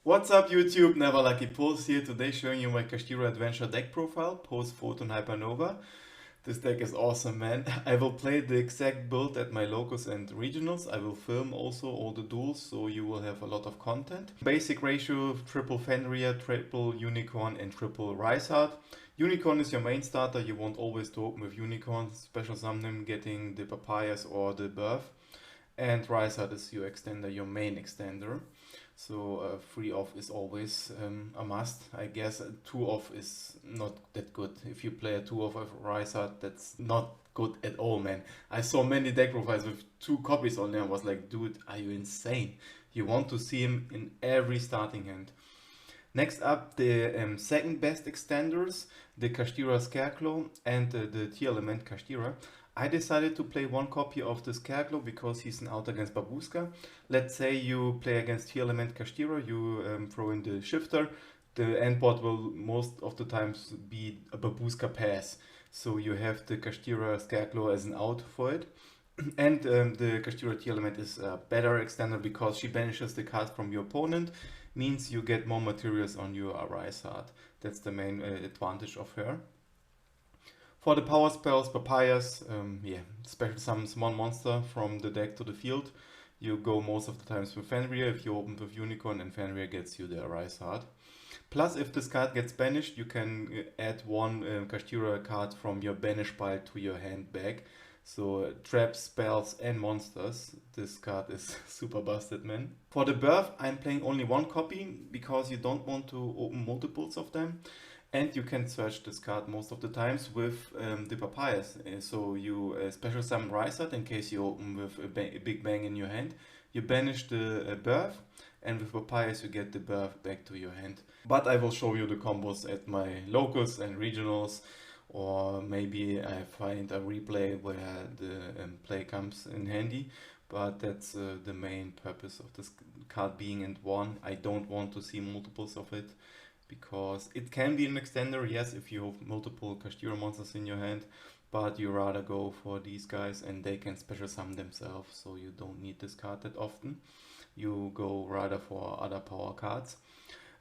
What's up YouTube, Never Lucky Pulse here, today showing you my Kashtira-Adventure Deck profile, post Photon Hypernova. This deck is awesome, man. I will play the exact build at my locals and regionals. I will film also all the duels, so you will have a lot of content. Basic ratio, triple Fenrir, triple Unicorn and triple Rysart. Unicorn is your main starter, you want always to open with Unicorn, special summon getting the Papayas or the Birth. And Rysart is your extender, your main extender. So 3 off is always a must. I guess 2 off is not that good. If you play a 2 off of Rysart, that's not good at all, man. I saw many deck profiles with 2 copies on there. I was like, dude, are you insane? You want to see him in every starting hand. Next up, the second best extenders, the Kashtira Scarecrow and the Tier Element Kashtira. I decided to play 1 copy of the Scarecrow because he's an out against Babushka. Let's say you play against Tier Element Kashtira, you throw in the Shifter. The end board will most of the times be a Babushka pass. So you have the Kashtira Scarecrow as an out for it. And the Kashtira Tier Element is a better extender because she banishes the card from your opponent. Means you get more materials on your Rysart. That's the main advantage of her. For the power spells, Papayas, special summons 1 monster from the deck to the field. You go most of the times with Fenrir if you open with Unicorn, and Fenrir gets you the Rysart. Plus, if this card gets banished, you can add 1 Kashtira card from your banish pile to your hand back. So traps, spells and monsters. This card is super busted, man. For the Birth, I'm playing only 1 copy because you don't want to open multiples of them. And you can search this card most of the times with the Papayas. So you special summon Rysart in case you open with a big bang in your hand. You banish the Birth, and with Papayas you get the Birth back to your hand. But I will show you the combos at my locals and regionals, or maybe I find a replay where the play comes in handy. But that's the main purpose of this card being in 1. I don't want to see multiples of it, because it can be an extender, yes, if you have multiple Kashtira monsters in your hand, but you rather go for these guys and they can special summon themselves, so you don't need this card that often. You go rather for other power cards.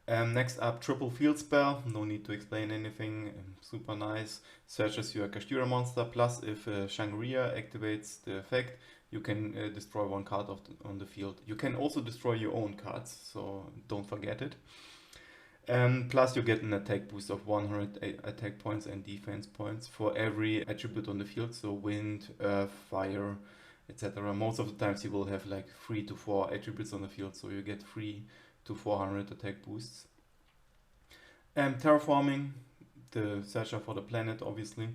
Next up, triple field spell, no need to explain anything, super nice. Searches your Kashtira monster, plus if Shangri-La activates the effect, you can destroy 1 card on the field. You can also destroy your own cards, so don't forget it. Plus you get an attack boost of 100 attack points and defense points for every attribute on the field, so wind, earth, fire, etc. Most of the times you will have like 3 to 4 attributes on the field, so you get 3 to 400 attack boosts. Terraforming, the searcher for the planet, obviously.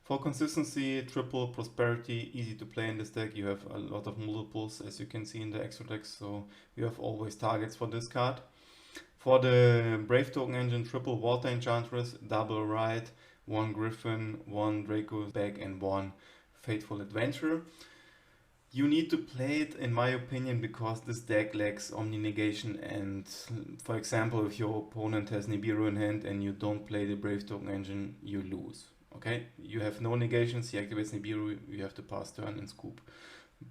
For consistency, triple prosperity, easy to play in this deck. You have a lot of multiples, as you can see in the extra decks, so you have always targets for this card. For the Brave Token engine, triple Water Enchantress, double Ride, 1 Griffin, 1 Draco Bag and 1 Fateful Adventure. You need to play it, in my opinion, because this deck lacks Omni Negation, and for example, if your opponent has Nibiru in hand and you don't play the Brave Token engine, you lose. Okay, you have no negations, he activates Nibiru, you have to pass turn and scoop.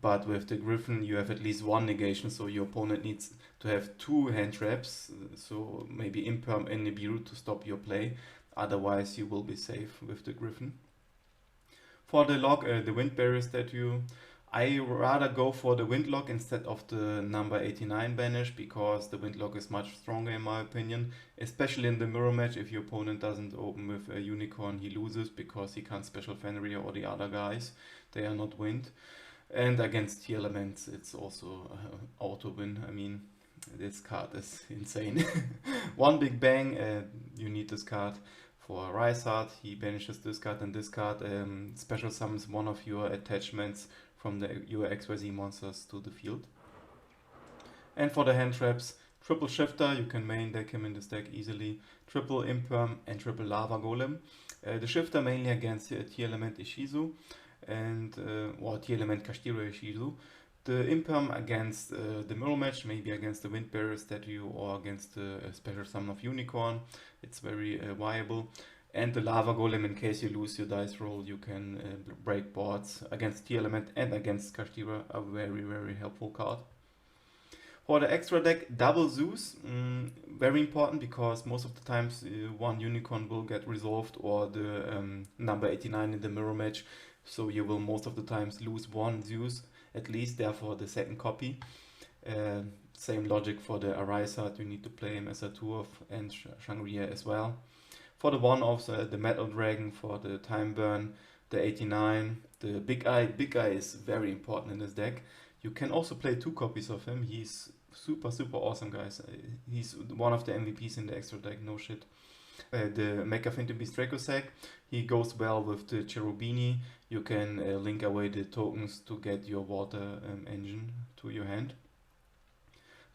But with the Griffin you have at least 1 negation, so your opponent needs to have 2 hand traps, so maybe Imperm and Nibiru to stop your play, otherwise you will be safe with the Griffin. For the lock, the Wind Barrier statue, I rather go for the Windlock instead of the number 89 banish, because the Windlock is much stronger in my opinion, especially in the mirror match. If your opponent doesn't open with a Unicorn, he loses because he can't special Fenrir or the other guys, they are not wind. And against Tier Elements it's also auto win. I mean, this card is insane. 1 big bang, you need this card. For Rysart, he banishes this card, and this card special summons 1 of your attachments from your XYZ monsters to the field. And for the hand traps, triple Shifter, you can main deck him in this deck easily, triple Imperm and triple Lava Golem. The Shifter mainly against Tier Element Ishizu, and or Tier Element Kashtira-Ishizu. The Imperm against the mirror match, maybe against the Wind Barrier statue or against the special summon of Unicorn. It's very viable. And the Lava Golem, in case you lose your dice roll, you can break boards against Tier Element and against Kashtira, a very, very helpful card. For the extra deck, double Zeus, very important because most of the times one unicorn will get resolved or the number 89 in the mirror match, so you will most of the times lose one Zeus at least, therefore the second copy. Same logic for the Arisat, you need to play him as a 2-of and Shangri as well. For the 1-offs, the Metal Dragon, for the Time Burn, the 89, the Big Eye. Big Eye is very important in this deck. You can also play 2 copies of him. He's super awesome, guys. He's one of the MVPs in the extra deck, no shit. The Mecha Phantom Beast Dracossack, he goes well with the Cherubini. You can link away the tokens to get your water engine to your hand.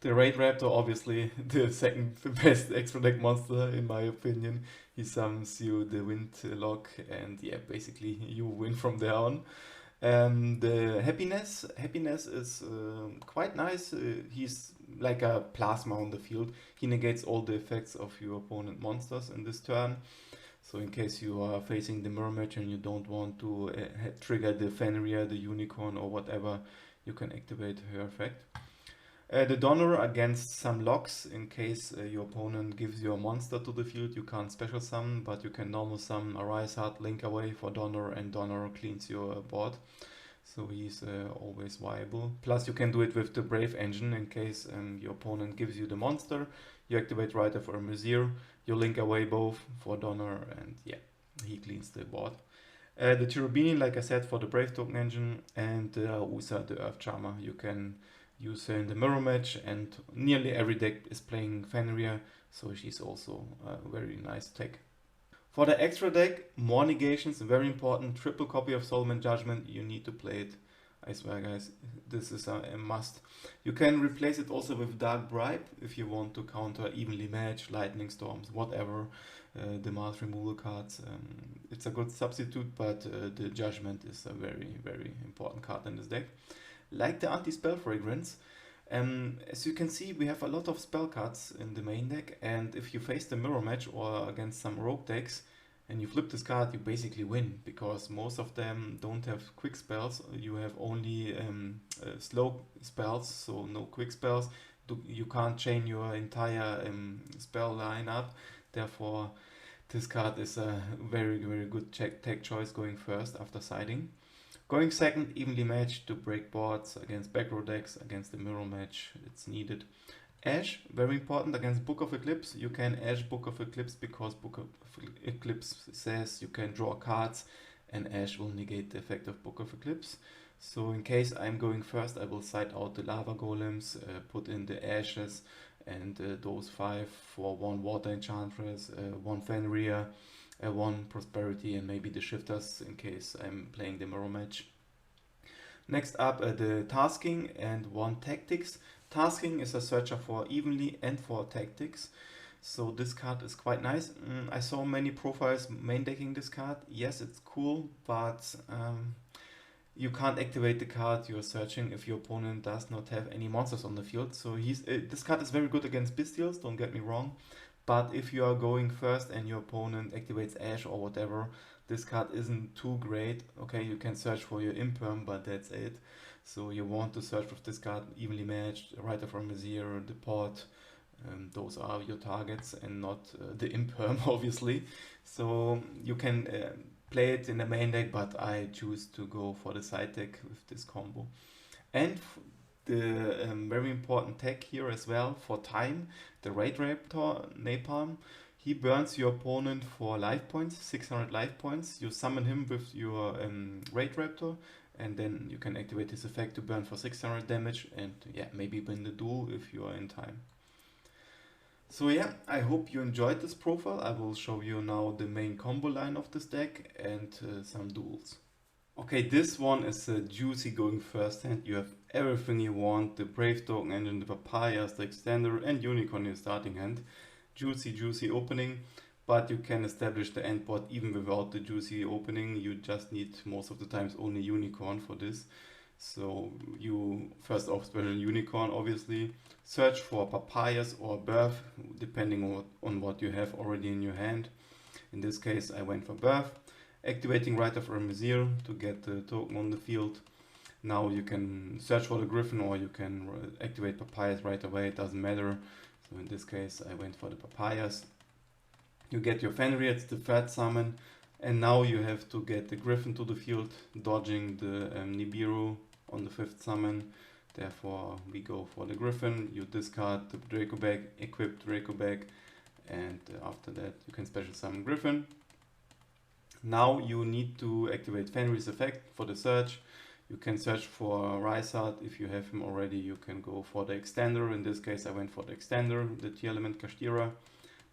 The Raid Raptor, obviously the second best extra deck monster in my opinion. He summons you the Wind Lock and yeah, basically you win from there on. The Happiness is quite nice. He's like a plasma on the field. He negates all the effects of your opponent monsters in this turn. So in case you are facing the mirror match and you don't want to trigger the Fenrir, the Unicorn or whatever, you can activate her effect. The Donor against some locks, in case your opponent gives you a monster to the field, you can't special summon, but you can normal summon Arisat, link away for Donor, and Donor cleans your board. So he's always viable. Plus you can do it with the Brave Engine, in case your opponent gives you the monster, you activate Rider for Mizir, you link away both for Donor, and yeah, he cleans the board. The Cherubini, like I said, for the Brave Token Engine, and Usa, the Earth Charmer. You can use her in the mirror match, and nearly every deck is playing Fenrir, so she's also a very nice tech. For the extra deck, more negations, very important. Triple copy of Soulman Judgment, you need to play it. I swear, guys, this is a must. You can replace it also with Dark Bribe if you want to counter Evenly Match, Lightning Storms, whatever, the Mars removal cards. It's a good substitute, but the Judgment is a very important card in this deck. Like the Anti-Spell Fragrance, as you can see, we have a lot of spell cards in the main deck, and if you face the mirror match or against some rogue decks and you flip this card, you basically win, because most of them don't have quick spells. You have only slow spells, so no quick spells. You can't chain your entire spell lineup, therefore this card is a very good tech choice going first after siding. Going second, Evenly Matched to break boards against back row decks, against the mirror match, it's needed. Ash, very important against Book of Eclipse. You can Ash Book of Eclipse because Book of Eclipse says you can draw cards, and Ash will negate the effect of Book of Eclipse. So in case I'm going first, I will side out the Lava Golems, put in the Ashes, and those 5 for 1 Water Enchantress, 1 Fenrir, 1 Prosperity, and maybe the Shifters in case I'm playing the mirror match. Next up, the Tasking and 1 Tactics. Tasking is a searcher for Evenly and for Tactics, so this card is quite nice. I saw many profiles main decking this card. Yes, it's cool, but you can't activate the card you're searching if your opponent does not have any monsters on the field. So this card is very good against Bestials, don't get me wrong. But if you are going first and your opponent activates Ash or whatever, this card isn't too great. Okay, you can search for your Imperm, but that's it. So you want to search with this card, Evenly Matched, Rider from Azir, the Pot. Those are your targets and not the Imperm, obviously. So you can play it in the main deck, but I choose to go for the side deck with this combo. And the very important tech here as well for time, the Raid Raptor Napalm. He burns your opponent for life points, 600 life points. You summon him with your Raid Raptor, and then you can activate his effect to burn for 600 damage, and yeah, maybe win the duel if you are in time. So yeah, I hope you enjoyed this profile. I will show you now the main combo line of this deck and some duels. Okay, this one is juicy going first hand. You have everything you want, the Brave Token Engine, the Papayas, the Extender, and Unicorn in your starting hand. Juicy opening, but you can establish the end board even without the juicy opening. You just need most of the times only Unicorn for this. So you first off special Unicorn, obviously. Search for Papayas or Birth, depending on what you have already in your hand. In this case I went for Birth. Activating Rider for Mizir to get the token on the field. Now you can search for the Griffin, or you can activate Papayas right away, it doesn't matter. So in this case I went for the Papayas. You get your Fenrir, it's the third summon, and now you have to get the Griffin to the field, dodging the Nibiru on the 5th summon. Therefore we go for the Griffin, you discard the Draco bag, equip Draco bag, and after that you can special summon Griffin. Now you need to activate Fenrir's effect for the search. You can search for Rysart. If you have him already, you can go for the extender. In this case I went for the extender, the T element Kashtira.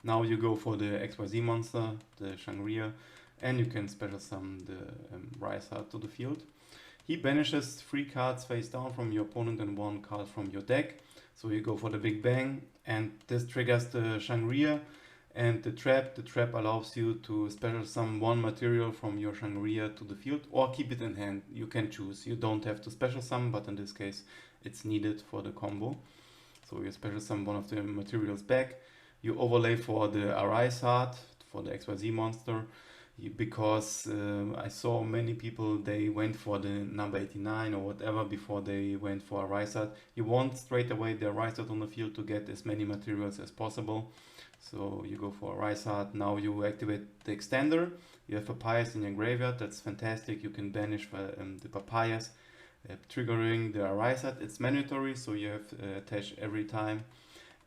Now you go for the XYZ monster, the Shangria, and you can special summon the Rysart to the field. He banishes 3 cards face down from your opponent and 1 card from your deck. So you go for the Big Bang, and this triggers the Shangria and the trap. The trap allows you to special summon 1 material from your Shangria to the field, or keep it in hand. You can choose. You don't have to special summon, but in this case it's needed for the combo. So you special summon 1 of the materials back. You overlay for the Arise Heart, for the XYZ monster, because I saw many people, they went for the number 89 or whatever before they went for Arise Heart. You want straight away the Arise Heart on the field to get as many materials as possible. So you go for Arise Heart. Now you activate the extender. You have Papayas in your graveyard, that's fantastic. You can banish the Papayas, triggering the Arise Heart. It's mandatory, so you have to attach every time.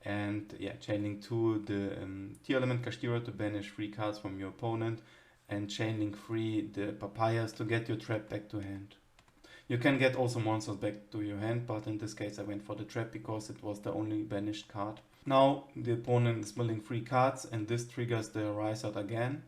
And yeah, chaining 2 the T element Kashtira to banish 3 cards from your opponent, and chaining 3 the Papayas to get your trap back to hand. You can get also monsters back to your hand, but in this case I went for the trap because it was the only banished card. Now the opponent is milling 3 cards, and this triggers the Rise Out again,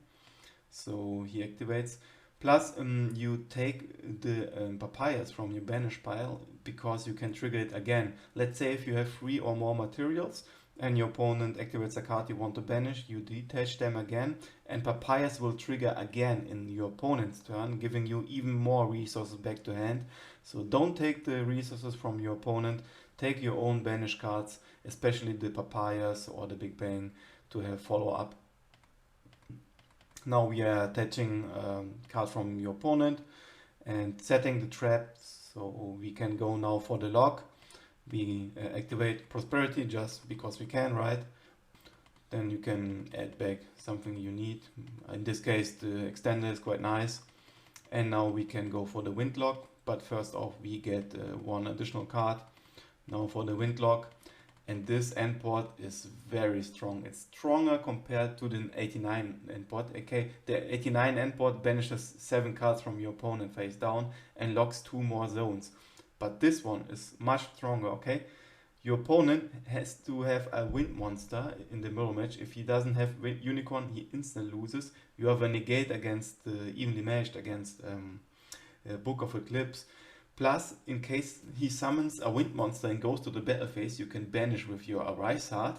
so he activates. Plus you take the Papayas from your banish pile, because you can trigger it again. Let's say if you have 3 or more materials and your opponent activates a card you want to banish, you detach them again, and Papayas will trigger again in your opponent's turn, giving you even more resources back to hand. So don't take the resources from your opponent, take your own banish cards, especially the Papayas or the Big Bang, to have follow up. Now we are attaching card from your opponent and setting the trap, so we can go now for the lock. We activate Prosperity just because we can, right? Then you can add back something you need. In this case the extender is quite nice. And now we can go for the Windlock, but first off we get 1 additional card. Now for the Windlock, and this endport is very strong. It's stronger compared to the 89 endport. Okay, the 89 endport banishes 7 cards from your opponent face down and locks 2 more zones. But this one is much stronger, okay? Your opponent has to have a wind monster in the mirror match. If he doesn't have unicorn, he instantly loses. You have a negate against evenly matched against Book of Eclipse. Plus, in case he summons a wind monster and goes to the battle phase, you can banish with your Arise Heart,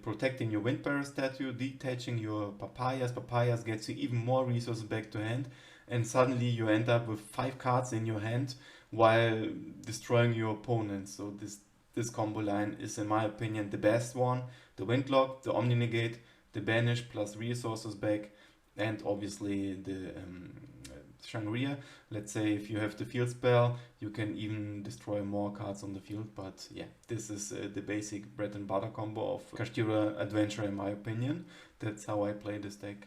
protecting your Wind Bearer statue, detaching your Papayas. Papayas gets you even more resources back to hand, and suddenly you end up with 5 cards in your hand while destroying your opponent. So this combo line is, in my opinion, the best one. The Windlock, the Omni Negate, the banish plus resources back, and obviously the Shangria. Let's say if you have the field spell, you can even destroy more cards on the field. But yeah, this is the basic bread and butter combo of Kashtira Adventure, in my opinion. That's how I play this deck.